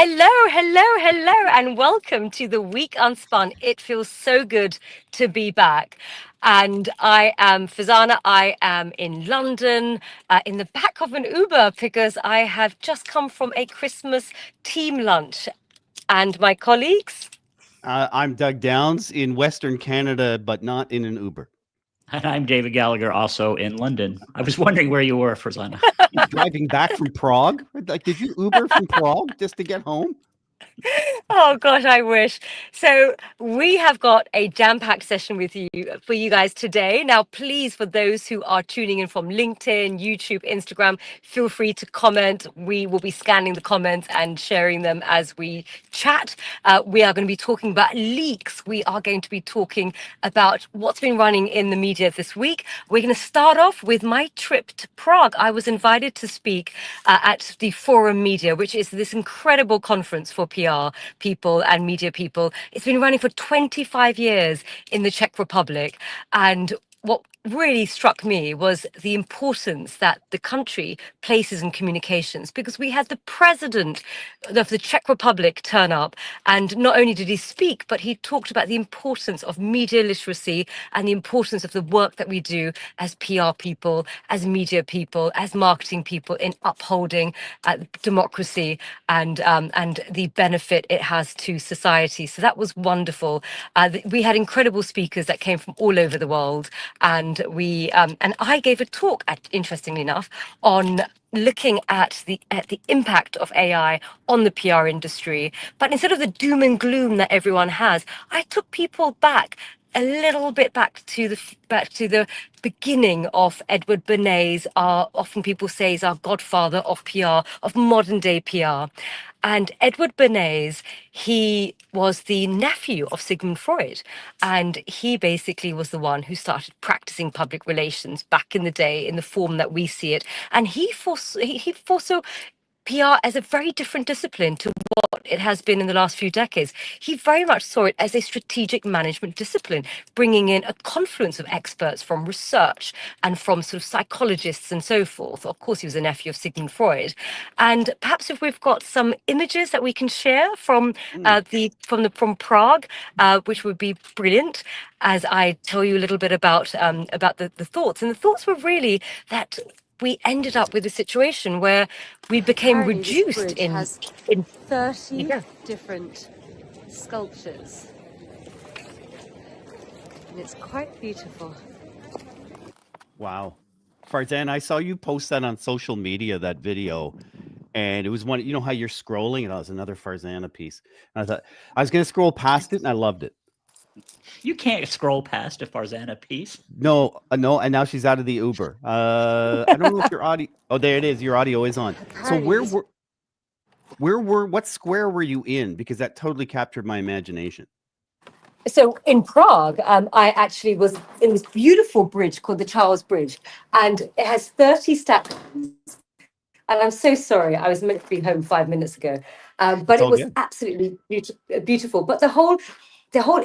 Hello, and welcome to the week Unspun. It feels so good to be back. And I am Farzana. I am in London, in the back of an Uber, because I have just come from a Christmas team lunch. And my colleagues? I'm Doug Downs in Western Canada, but not in an Uber. And I'm David Gallagher, also in London. I was wondering where you were, Farzana. Driving back from Prague? Like, did you Uber from Prague just to get home? Oh gosh, I wish. So we have got a jam-packed session with you for you guys today. Now, please, for those who are tuning in from LinkedIn, YouTube, Instagram, feel free to comment. We will be scanning the comments and sharing them as we chat. We are going to be talking about leaks. We are going to be talking about what's been running in the media this week. We're going to start off with my trip to Prague. I was invited to speak at the Forum Media, which is this incredible conference for PR people and media people. It's been running for 25 years in the Czech Republic. And what really struck me was the importance that the country places in communications, because we had the president of the Czech Republic turn up, and not only did he speak, but he talked about the importance of media literacy and the importance of the work that we do as PR people, as media people, as marketing people in upholding democracy and the benefit it has to society. So that was wonderful. We had incredible speakers that came from all over the world, and I gave a talk, interestingly enough, on looking at the impact of AI on the PR industry. But instead of the doom and gloom that everyone has, I took people back a little bit back to the beginning of Edward Bernays. Often people say is our godfather of PR, of modern day PR. And Edward Bernays, he was the nephew of Sigmund Freud, and he basically was the one who started practicing public relations back in the day in the form that we see it. And he foresaw PR as a very different discipline to what it has been in the last few decades. He very much saw it as a strategic management discipline, bringing in a confluence of experts from research and from sort of psychologists and so forth. Of course, he was a nephew of Sigmund Freud. And perhaps if we've got some images that we can share from from Prague, which would be brilliant, as I tell you a little bit about the thoughts. And the thoughts were really that we ended up with a situation where we became Apparently reduced in 30 yeah. different sculptures, and it's quite beautiful. Wow. Farzan, I saw you post that on social media, that video. And it was one, you know how you're scrolling, and it was another Farzana piece. And I thought I was going to scroll past it, and I loved it. You can't scroll past a Farzana piece. No, and now she's out of the Uber. I don't know if your audio. Oh, there it is. Your audio is on. So what square were you in? Because that totally captured my imagination. So in Prague, I actually was in this beautiful bridge called the Charles Bridge, and it has 30 steps. And I'm so sorry, I was meant to be home 5 minutes ago, but it was absolutely beautiful. But the whole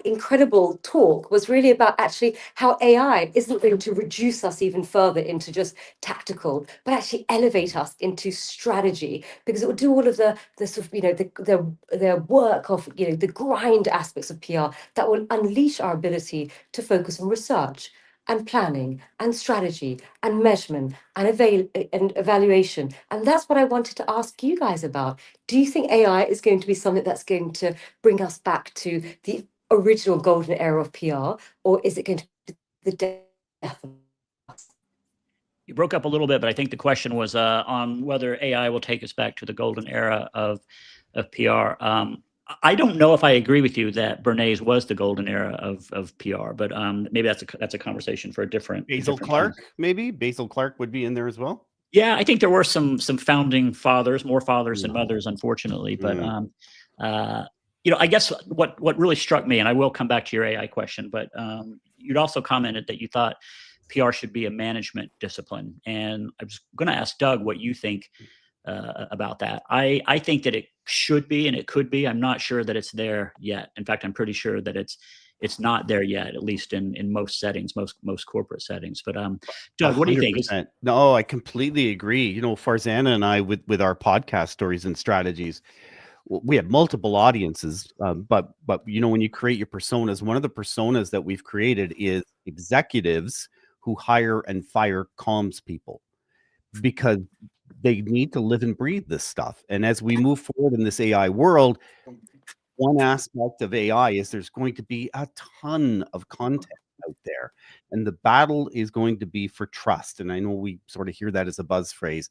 incredible talk was really about actually how AI isn't going to reduce us even further into just tactical, but actually elevate us into strategy, because it will do all of the sort of, the work of, the grind aspects of PR that will unleash our ability to focus on research and planning and strategy and measurement and evaluation. And that's what I wanted to ask you guys about. Do you think AI is going to be something that's going to bring us back to the original golden era of PR, or is it going to be the death of us? You broke up a little bit, but I think the question was on whether AI will take us back to the golden era of PR. I don't know if I agree with you that Bernays was the golden era of PR, but maybe that's a conversation for a different. Basil Clark, maybe Basil Clark would be in there as well. Yeah, I think there were some founding fathers, more fathers than mothers, unfortunately. But I guess what really struck me, and I will come back to your AI question, but you'd also commented that you thought PR should be a management discipline, and I was going to ask Doug what you think about that. I think that it should be, and it could be. I'm not sure that it's there yet. In fact, I'm pretty sure that it's not there yet, at least in most settings, most corporate settings. But Doug, what do you think? No, I completely agree. Farzana and I, with our podcast Stories and Strategies, we have multiple audiences, but when you create your personas, one of the personas that we've created is executives who hire and fire comms people, because they need to live and breathe this stuff. And as we move forward in this AI world, one aspect of AI is there's going to be a ton of content out there, and the battle is going to be for trust. And I know we sort of hear that as a buzz phrase,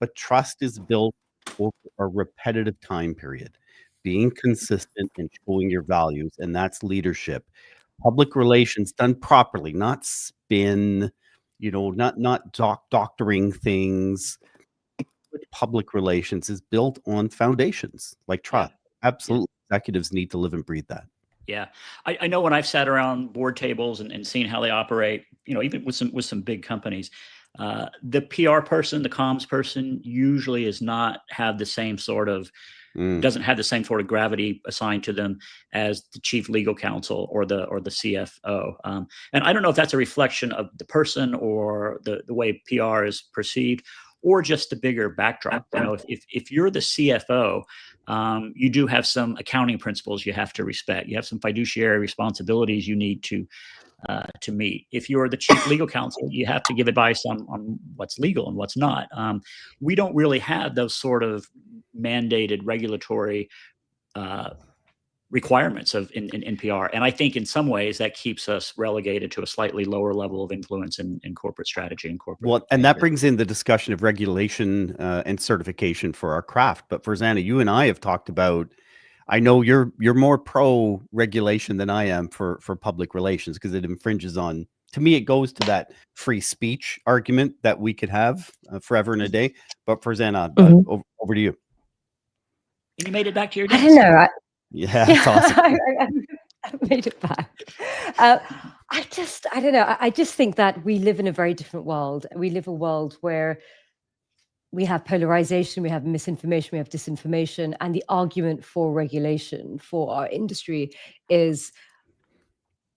but trust is built over a repetitive time period, being consistent and showing your values, and that's leadership. Public relations done properly, not spin, not doctoring things. Public relations is built on foundations like trust. Absolutely. Executives need to live and breathe that. Yeah. I know when I've sat around board tables and seen how they operate, even with some big companies, the PR person, the comms person usually doesn't have the same sort of gravity assigned to them as the chief legal counsel or the CFO. And I don't know if that's a reflection of the person or the way PR is perceived, or just the bigger backdrop. If you're the CFO, you do have some accounting principles you have to respect. You have some fiduciary responsibilities you need to meet. If you're the chief legal counsel, you have to give advice on what's legal and what's not. We don't really have those sort of mandated regulatory requirements in PR. And I think in some ways that keeps us relegated to a slightly lower level of influence in corporate strategy and corporate. Well, and that brings in the discussion of regulation and certification for our craft. But Farzana, you and I have talked about, I know you're more pro regulation than I am for public relations, because it infringes on, to me, it goes to that free speech argument that we could have forever and a day. But Farzana, over to you. And you made it back to your desk. I don't know. Yeah, that's awesome. I made it back. I don't know. I just think that we live in a very different world. We live a world where we have polarization, we have misinformation, we have disinformation, and the argument for regulation for our industry is,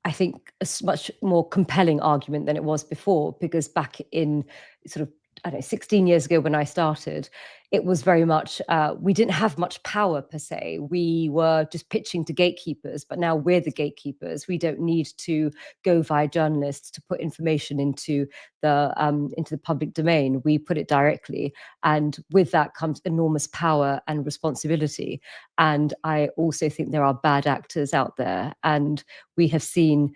I think, a much more compelling argument than it was before, because back in sort of, 16 years ago when I started, it was very much, we didn't have much power per se. We were just pitching to gatekeepers, but now we're the gatekeepers. We don't need to go via journalists to put information into the public domain. We put it directly. And with that comes enormous power and responsibility. And I also think there are bad actors out there. And we have seen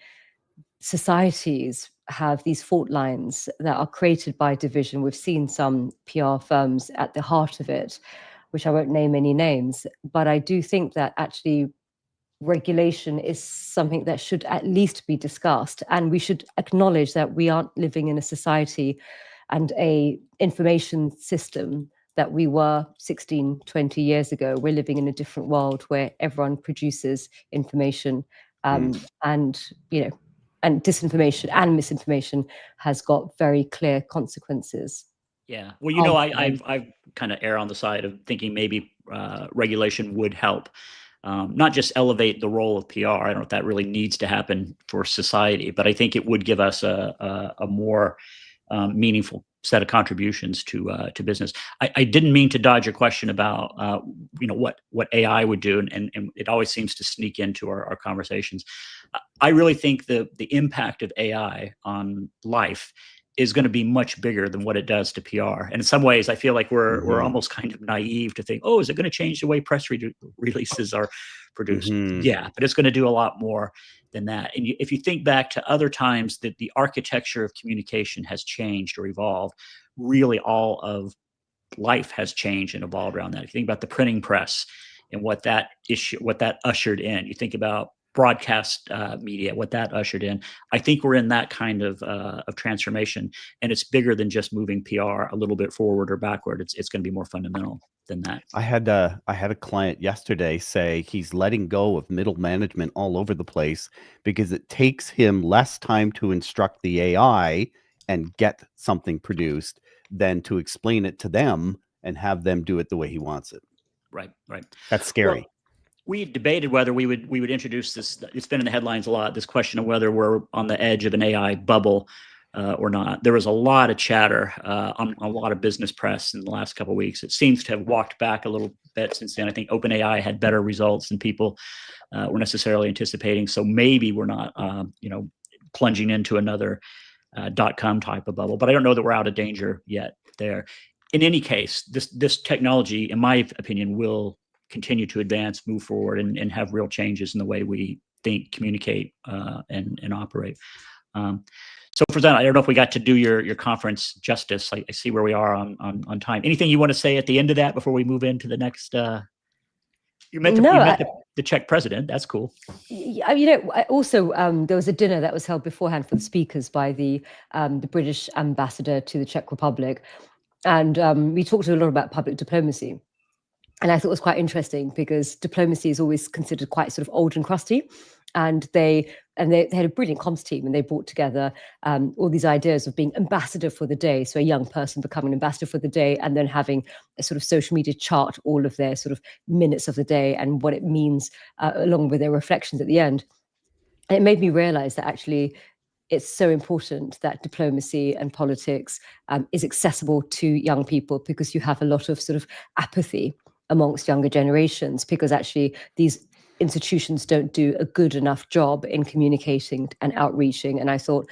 societies have these fault lines that are created by division. We've seen some PR firms at the heart of it, which I won't name any names, but I do think that actually regulation is something that should at least be discussed, and we should acknowledge that we aren't living in a society and a information system that we were 16, 20 years ago. We're living in a different world where everyone produces information, and disinformation and misinformation has got very clear consequences. Yeah. Well, I've kind of err on the side of thinking maybe regulation would help, not just elevate the role of PR. I don't know if that really needs to happen for society, but I think it would give us a more meaningful set of contributions to business. I didn't mean to dodge your question about what AI would do, and it always seems to sneak into our conversations. I really think the impact of AI on life is going to be much bigger than what it does to PR. And in some ways, I feel like we're almost kind of naive to think, oh, is it going to change the way press releases are produced? Yeah, but it's going to do a lot more than that. And if you think back to other times that the architecture of communication has changed or evolved, really all of life has changed and evolved around that. If you think about the printing press and what that ushered in, you think about broadcast media, what that ushered in. I think we're in that kind of transformation, and it's bigger than just moving PR a little bit forward or backward. It's going to be more fundamental than that. I had a client yesterday say he's letting go of middle management all over the place because it takes him less time to instruct the AI and get something produced than to explain it to them and have them do it the way he wants it. Right. That's scary. Well, we've debated whether we would introduce this. It's been in the headlines a lot. This question of whether we're on the edge of an AI bubble, or not. There was a lot of chatter on a lot of business press in the last couple of weeks. It seems to have walked back a little bit since then. I think OpenAI had better results than people were necessarily anticipating. So maybe we're not, plunging into another .com type of bubble. But I don't know that we're out of danger yet there. In any case, this technology, in my opinion, will continue to advance, move forward, and have real changes in the way we think, communicate, and operate. So Farzana, I don't know if we got to do your conference justice. I see where we are on time. Anything you want to say at the end of that before we move into the next? You met the Czech president. That's cool. Also there was a dinner that was held beforehand for the speakers by the British ambassador to the Czech Republic, and we talked a lot about public diplomacy. And I thought it was quite interesting because diplomacy is always considered quite sort of old and crusty. And they had a brilliant comms team, and they brought together all these ideas of being ambassador for the day. So a young person becoming an ambassador for the day, and then having a sort of social media chart all of their sort of minutes of the day and what it means, along with their reflections at the end. And it made me realize that actually it's so important that diplomacy and politics is accessible to young people, because you have a lot of sort of apathy amongst younger generations, because actually these institutions don't do a good enough job in communicating and outreaching. And I thought,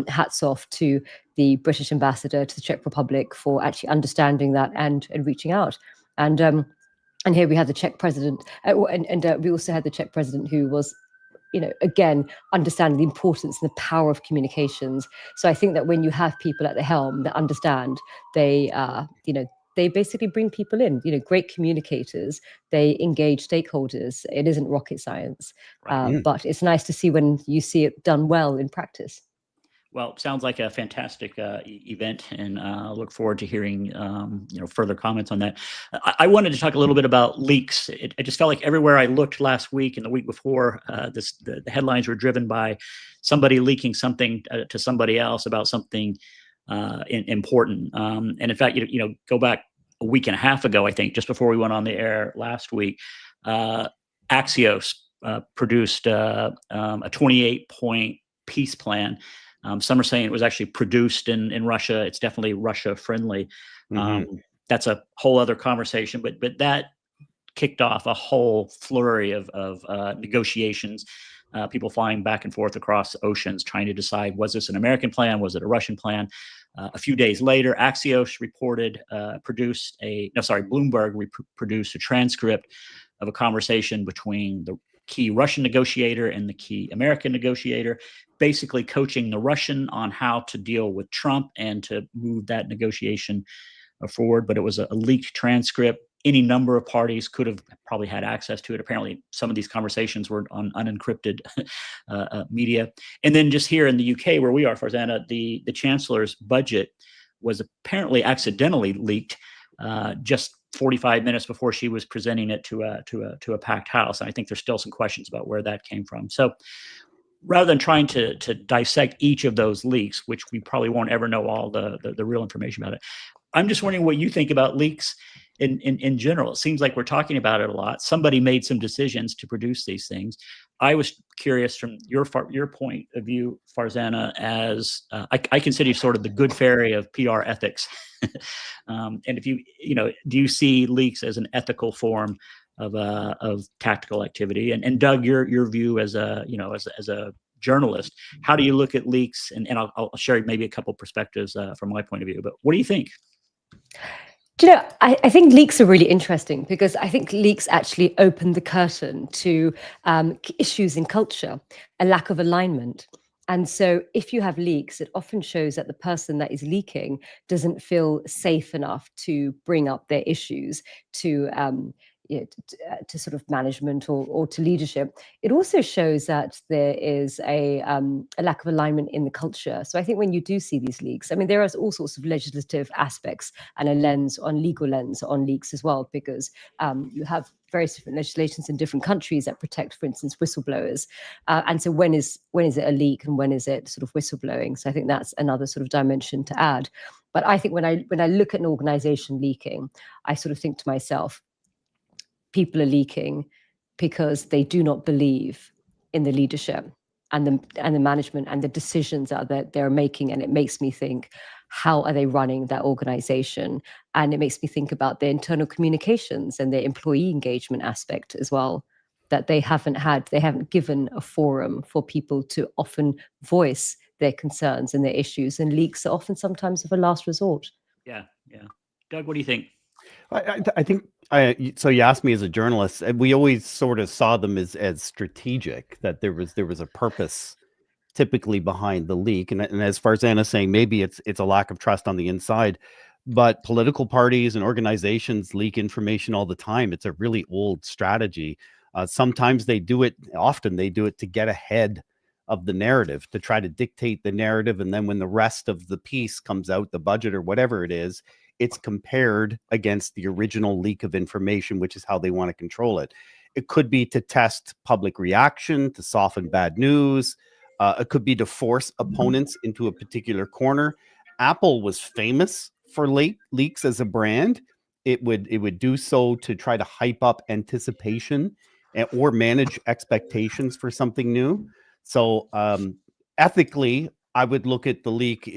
hats off to the British ambassador to the Czech Republic for actually understanding that and reaching out. And here we have the Czech president, and we also had the Czech president who was, again, understanding the importance and the power of communications. So I think that when you have people at the helm that understand, they basically bring people in, great communicators. They engage stakeholders. It isn't rocket science, but it's nice to see when you see it done well in practice. Well, it sounds like a fantastic event, and look forward to hearing further comments on that. I wanted to talk a little bit about leaks. It just felt like everywhere I looked last week and the week before, the headlines were driven by somebody leaking something to somebody else about something important. And in fact, go back a week and a half ago, I think, just before we went on the air last week, Axios produced a 28-point peace plan. Some are saying it was actually produced in Russia. It's definitely Russia friendly. That's a whole other conversation, but that kicked off a whole flurry of negotiations. People flying back and forth across oceans trying to decide, was this an American plan? Was it a Russian plan? A few days later, Axios Bloomberg produced a transcript of a conversation between the key Russian negotiator and the key American negotiator, basically coaching the Russian on how to deal with Trump and to move that negotiation forward. But it was a leaked transcript. Any number of parties could have probably had access to it. Apparently, some of these conversations were on unencrypted media. And then just here in the UK, where we are, Farzana, the chancellor's budget was apparently accidentally leaked just 45 minutes before she was presenting it to a packed house. And I think there's still some questions about where that came from. So rather than trying to dissect each of those leaks, which we probably won't ever know all the real information about it, I'm just wondering what you think about leaks in general. It seems like we're talking about it a lot. Somebody made some decisions to produce these things. I was curious from your point of view, Farzana, as I consider you sort of the good fairy of PR ethics. And if do you see leaks as an ethical form of tactical activity? And Doug, your view as a journalist, how do you look at leaks? And I'll share maybe a couple perspectives from my point of view. But what do you think? I think leaks are really interesting, because I think leaks actually open the curtain to issues in culture, a lack of alignment. And so if you have leaks, it often shows that the person that is leaking doesn't feel safe enough to bring up their issues to sort of management or to leadership. It also shows that there is a lack of alignment in the culture. So I think when you do see these leaks, I mean, there are all sorts of legislative aspects and a legal lens on leaks as well, because you have various different legislations in different countries that protect, for instance, whistleblowers. And so when is it a leak and when is it sort of whistleblowing? So I think that's another sort of dimension to add. But I think when I look at an organization leaking, I sort of think to myself, people are leaking because they do not believe in the leadership. and the management and the decisions that they're making. And it makes me think, how are they running that organization? And it makes me think about their internal communications and their employee engagement aspect as well, that they haven't given a forum for people to often voice their concerns and their issues, and leaks are often sometimes of a last resort. Yeah. Doug, what do you think? I think so. You asked me as a journalist, and we always sort of saw them as strategic, that there was a purpose typically behind the leak. And as Farzana's saying, maybe it's a lack of trust on the inside, but political parties and organizations leak information all the time. It's a really old strategy. Sometimes often they do it to get ahead of the narrative, to try to dictate the narrative. And then when the rest of the piece comes out, the budget or whatever it is, it's compared against the original leak of information, which is how they want to control it. It could be to test public reaction, to soften bad news. It could be to force opponents into a particular corner. Apple was famous for leaks as a brand. It would do so to try to hype up anticipation or manage expectations for something new. So ethically, I would look at the leak.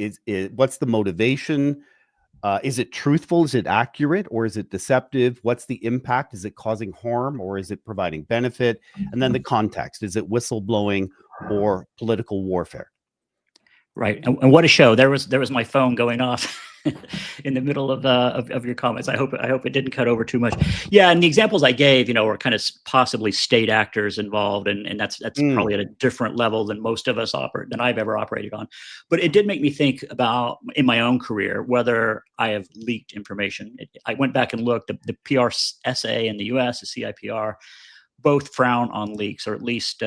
What's the motivation? Is it truthful? Is it accurate? Or is it deceptive? What's the impact? Is it causing harm, or is it providing benefit? And then the context. Is it whistleblowing or political warfare? Right. And what a show. There was my phone going off in the middle of your comments. I hope it didn't cut over too much. Yeah, and the examples I gave, were kind of possibly state actors involved, and that's probably at a different level than most of us than I've ever operated on. But it did make me think about, in my own career, whether I have leaked information. I went back and looked. The PRSA in the U.S., the CIPR, both frown on leaks, or at least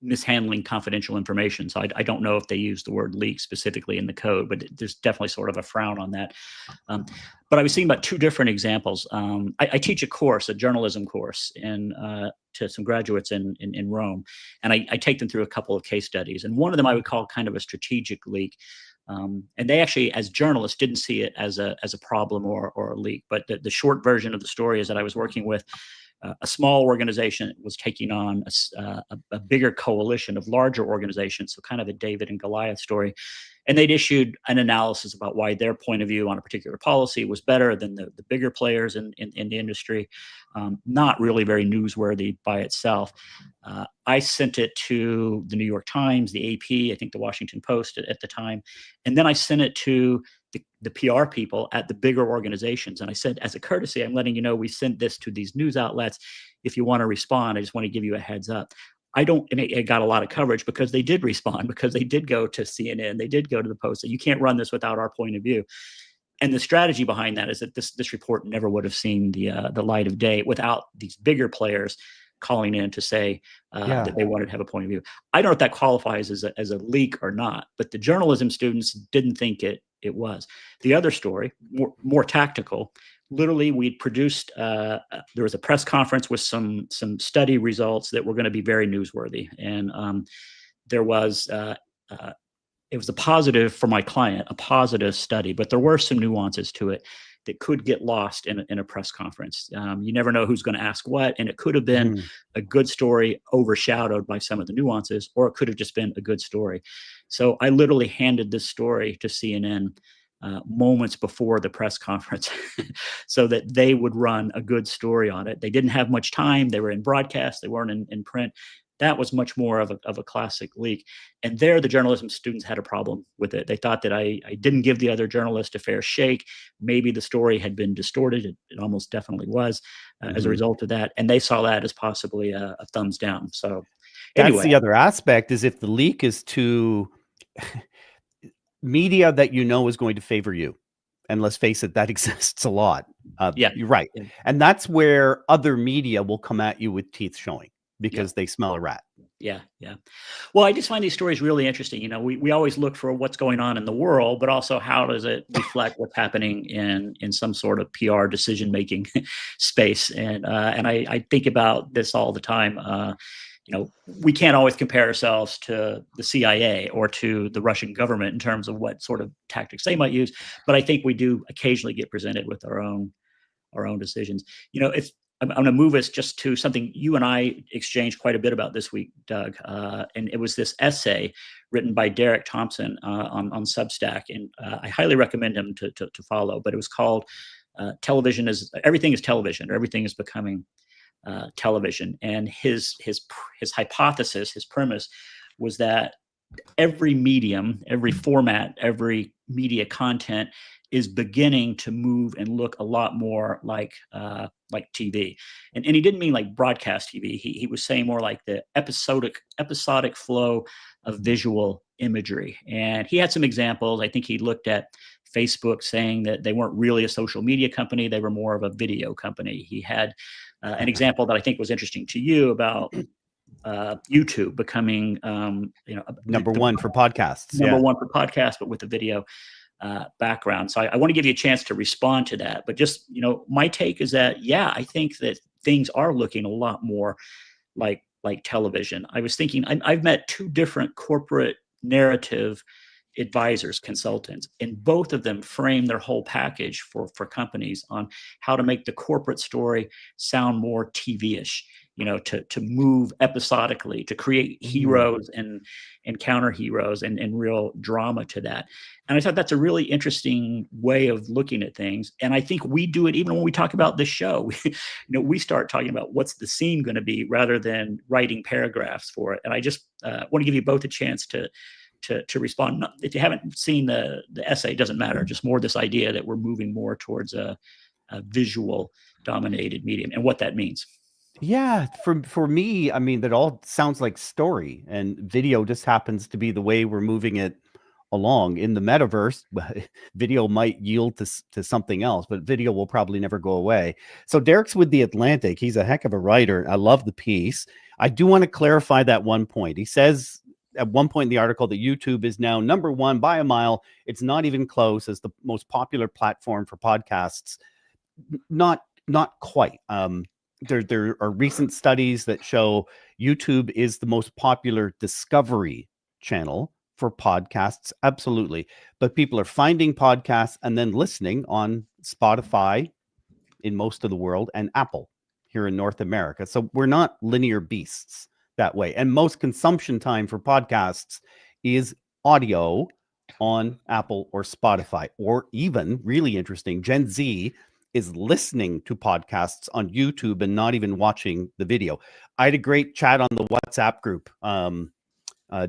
mishandling confidential information. So I don't know if they use the word leak specifically in the code, but there's definitely sort of a frown on that. But I was thinking about two different examples. I teach a journalism course, to some graduates in Rome, and I take them through a couple of case studies. And one of them I would call kind of a strategic leak. And they actually, as journalists, didn't see it as a problem or a leak. But the short version of the story is that I was working with a small organization was taking on a bigger coalition of larger organizations, so kind of a David and Goliath story. And they'd issued an analysis about why their point of view on a particular policy was better than the bigger players in the industry. Not really very newsworthy by itself. I sent it to the New York Times, the AP, I think the Washington Post at the time. And then I sent it to the PR people at the bigger organizations. And I said, as a courtesy, I'm letting you know we sent this to these news outlets. If you want to respond, I just want to give you a heads up. And it got a lot of coverage because they did respond, because they did go to CNN, they did go to the Post. So you can't run this without our point of view. And the strategy behind that is that this report never would have seen the light of day without these bigger players calling in to say that they wanted to have a point of view. I don't know if that qualifies as a leak or not, but the journalism students didn't think it was. The other story, more tactical, literally we'd produced, there was a press conference with some study results that were going to be very newsworthy. And there was, it was a positive for my client, a positive study, but there were some nuances to it that could get lost in a press conference. You never know who's going to ask what, and it could have been a good story overshadowed by some of the nuances, or it could have just been a good story. So I literally handed this story to CNN moments before the press conference so that they would run a good story on it. They didn't have much time. They were in broadcast. They weren't in print. That was much more of a classic leak. And there, the journalism students had a problem with it. They thought that I didn't give the other journalist a fair shake. Maybe the story had been distorted. It almost definitely was as a result of that. And they saw that as possibly a thumbs down. So anyway. That's the other aspect, is if the leak is to media that is going to favor you. And let's face it, that exists a lot. You're right. Yeah. And that's where other media will come at you with teeth showing, because they smell a rat. Yeah. Well, I just find these stories really interesting. We always look for what's going on in the world, but also how does it reflect what's happening in some sort of PR decision-making space. And I think about this all the time. We can't always compare ourselves to the CIA or to the Russian government in terms of what sort of tactics they might use. But I think we do occasionally get presented with our own decisions. I'm going to move us just to something you and I exchanged quite a bit about this week, Doug. And it was this essay written by Derek Thompson on Substack. And I highly recommend him to follow. But it was called Television is Everything is Television, or Everything is Becoming Television. And his hypothesis, his premise was that every medium, every format, every media content is beginning to move and look a lot more like TV. And he didn't mean like broadcast TV. He was saying more like the episodic flow of visual imagery. And he had some examples. I think he looked at Facebook saying that they weren't really a social media company. They were more of a video company. He had an example that I think was interesting to you about YouTube becoming, number one for podcasts. Number one for podcasts, but with a video background. So I want to give you a chance to respond to that. But just, my take is that, yeah, I think that things are looking a lot more like television. I was thinking, I've met two different corporate narrative advisors, consultants, and both of them frame their whole package for companies on how to make the corporate story sound more TV-ish, to move episodically, to create heroes and counter heroes and real drama to that. And I thought that's a really interesting way of looking at things. And I think we do it even when we talk about this show. We start talking about what's the scene going to be rather than writing paragraphs for it. And I just want to give you both a chance to respond. If you haven't seen the essay, it doesn't matter. Just more this idea that we're moving more towards a visual dominated medium and what that means. Yeah, for me, I mean, that all sounds like story, and video just happens to be the way we're moving it along. In the metaverse, video might yield to something else, but video will probably never go away. So Derek's with The Atlantic. He's a heck of a writer. I love the piece. I do want to clarify that one point. He says at one point in the article that YouTube is now number one by a mile. It's not even close as the most popular platform for podcasts. Not quite. There are recent studies that show YouTube is the most popular discovery channel for podcasts. Absolutely. But people are finding podcasts and then listening on Spotify in most of the world and Apple here in North America. So we're not linear beasts that way. And most consumption time for podcasts is audio on Apple or Spotify, or even really interesting, Gen Z is listening to podcasts on YouTube and not even watching the video. I had a great chat on the WhatsApp group,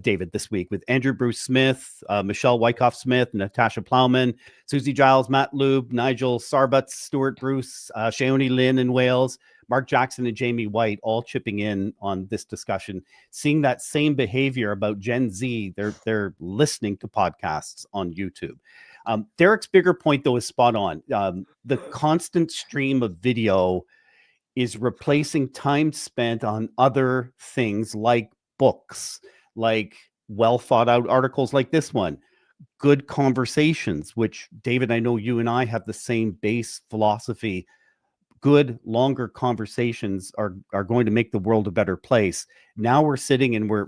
David, this week with Andrew Bruce Smith, Michelle Wyckoff Smith, Natasha Plowman, Susie Giles, Matt Lube, Nigel Sarbutz, Stuart Bruce, Shaoni Lynn in Wales, Mark Jackson and Jamie White all chipping in on this discussion, seeing that same behavior about Gen Z. They're listening to podcasts on YouTube. Derek's bigger point, though, is spot on. The constant stream of video is replacing time spent on other things like books, like well thought out articles like this one, good conversations, which David, I know you and I have the same base philosophy. Good, longer conversations are going to make the world a better place. Now we're sitting and we're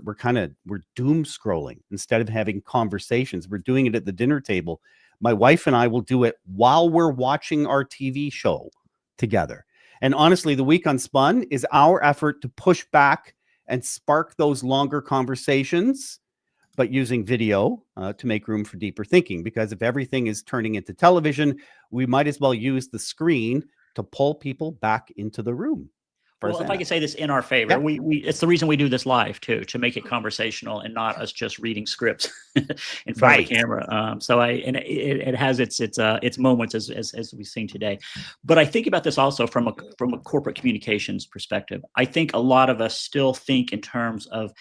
doom scrolling instead of having conversations. We're doing it at the dinner table. My wife and I will do it while we're watching our TV show together. And honestly, the week Unspun is our effort to push back and spark those longer conversations, but using video to make room for deeper thinking. Because if everything is turning into television, we might as well use the screen to pull people back into the room. Well, if I could say this in our favor, Yep. we it's the reason we do this live too, to make it conversational and not us just reading scripts in front of the camera. So it has its moments as we've seen today. But I think about this also from a corporate communications perspective. I think a lot of us still think in terms of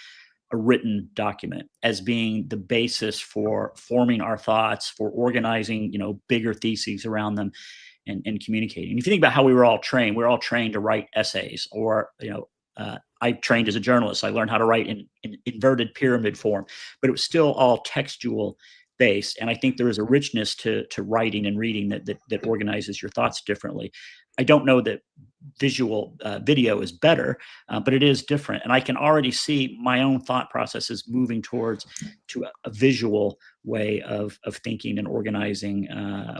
a written document as being the basis for forming our thoughts, for organizing, bigger theses around them. And communicating. If you think about how we were all trained to write essays, or I trained as a journalist. I learned how to write in inverted pyramid form, but it was still all textual based. And I think there is a richness to writing and reading that organizes your thoughts differently. I don't know that visual video is better, but it is different. And I can already see my own thought processes moving towards a visual way of thinking and organizing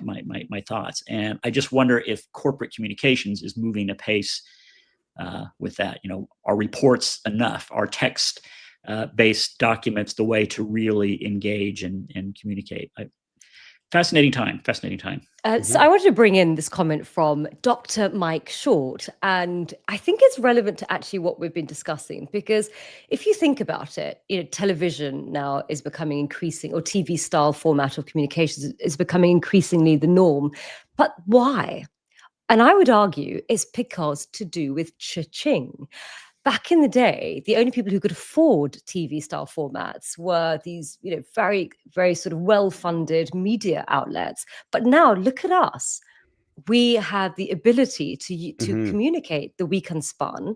my thoughts. And I just wonder if corporate communications is moving apace with that. Are reports enough? Are text based documents the way to really engage and communicate? Fascinating time. So I wanted to bring in this comment from Dr. Mike Short, and I think it's relevant to actually what we've been discussing, because if you think about it, television now is becoming increasing, or TV style format of communications is becoming increasingly the norm. But why? And I would argue it's because to do with cha-ching. Back in the day, the only people who could afford TV style formats were these, very, very sort of well-funded media outlets. But now look at us. We have the ability to communicate the week Unspun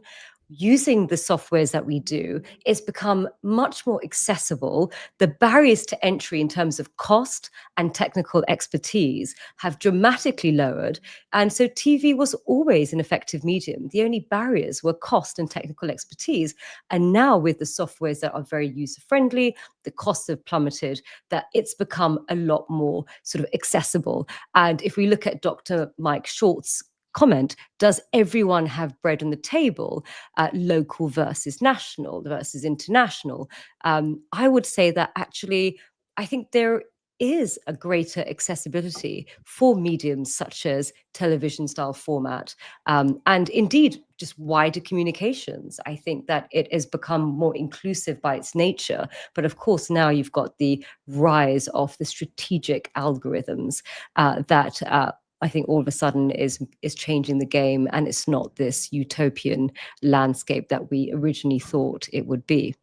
using the softwares that we do. It's become much more accessible. The barriers to entry in terms of cost and technical expertise have dramatically lowered. And so TV was always an effective medium. The only barriers were cost and technical expertise. And now with the softwares that are very user-friendly, the costs have plummeted, that it's become a lot more sort of accessible. And if we look at Dr. Mike Short's comment, does everyone have bread on the table, local versus national versus international? I would say that actually, I think there is a greater accessibility for mediums such as television style format, and indeed just wider communications. I think that it has become more inclusive by its nature. But of course, now you've got the rise of the strategic algorithms that I think all of a sudden is changing the game, and it's not this utopian landscape that we originally thought it would be.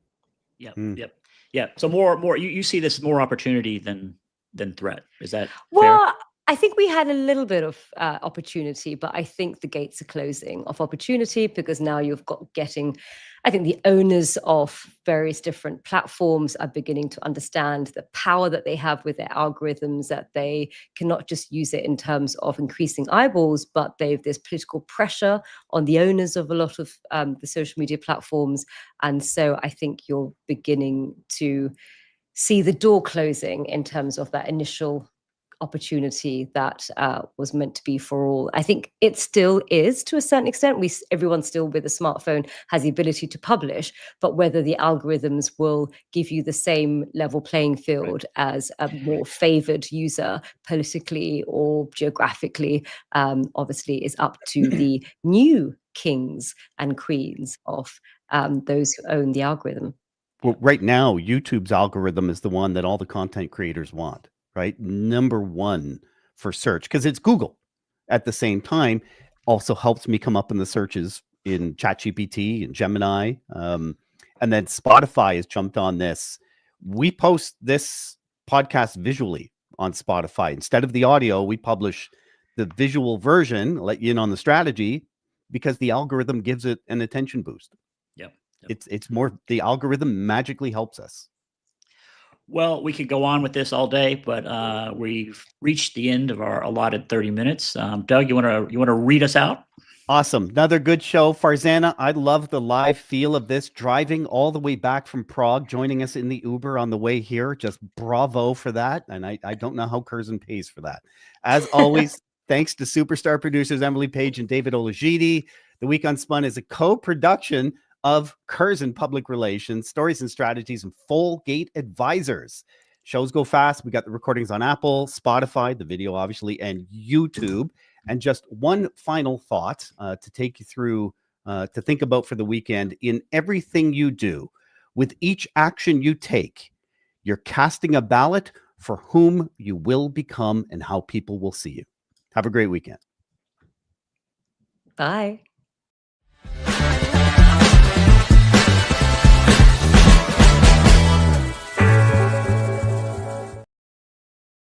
Yep. So more you see this more opportunity than threat. Is that well fair? I think we had a little bit of opportunity, but I think the gates are closing of opportunity, because now you've got I think the owners of various different platforms are beginning to understand the power that they have with their algorithms, that they cannot just use it in terms of increasing eyeballs, but there's political pressure on the owners of a lot of the social media platforms. And so I think you're beginning to see the door closing in terms of that initial opportunity that was meant to be for all. I think it still is to a certain extent. Everyone still with a smartphone has the ability to publish, but whether the algorithms will give you the same level playing field as a more favored user politically or geographically, obviously is up to the new kings and queens of those who own the algorithm. Well, right now, YouTube's algorithm is the one that all the content creators want, right? Number one for search, because it's Google. At the same time, also helps me come up in the searches in ChatGPT and Gemini. And then Spotify has jumped on this. We post this podcast visually on Spotify. Instead of the audio, we publish the visual version, let you in on the strategy, because the algorithm gives it an attention boost. It's more, the algorithm magically helps us. Well, we could go on with this all day, but we've reached the end of our allotted 30 minutes. Doug, you want to read us out? Awesome. Another good show. Farzana, I love the live feel of this, driving all the way back from Prague, joining us in the Uber on the way here. Just bravo for that. And I don't know how Curzon pays for that. As always, thanks to superstar producers Emily Page and David Olajidi. The Week Unspun is a co-production of Curzon Public Relations, Stories and Strategies, and Fullgate Advisors. Shows go fast. We got the recordings on Apple, Spotify, the video obviously, and YouTube. And just one final thought to take you through, to think about for the weekend. In everything you do, with each action you take, you're casting a ballot for whom you will become and how people will see you. Have a great weekend. Bye.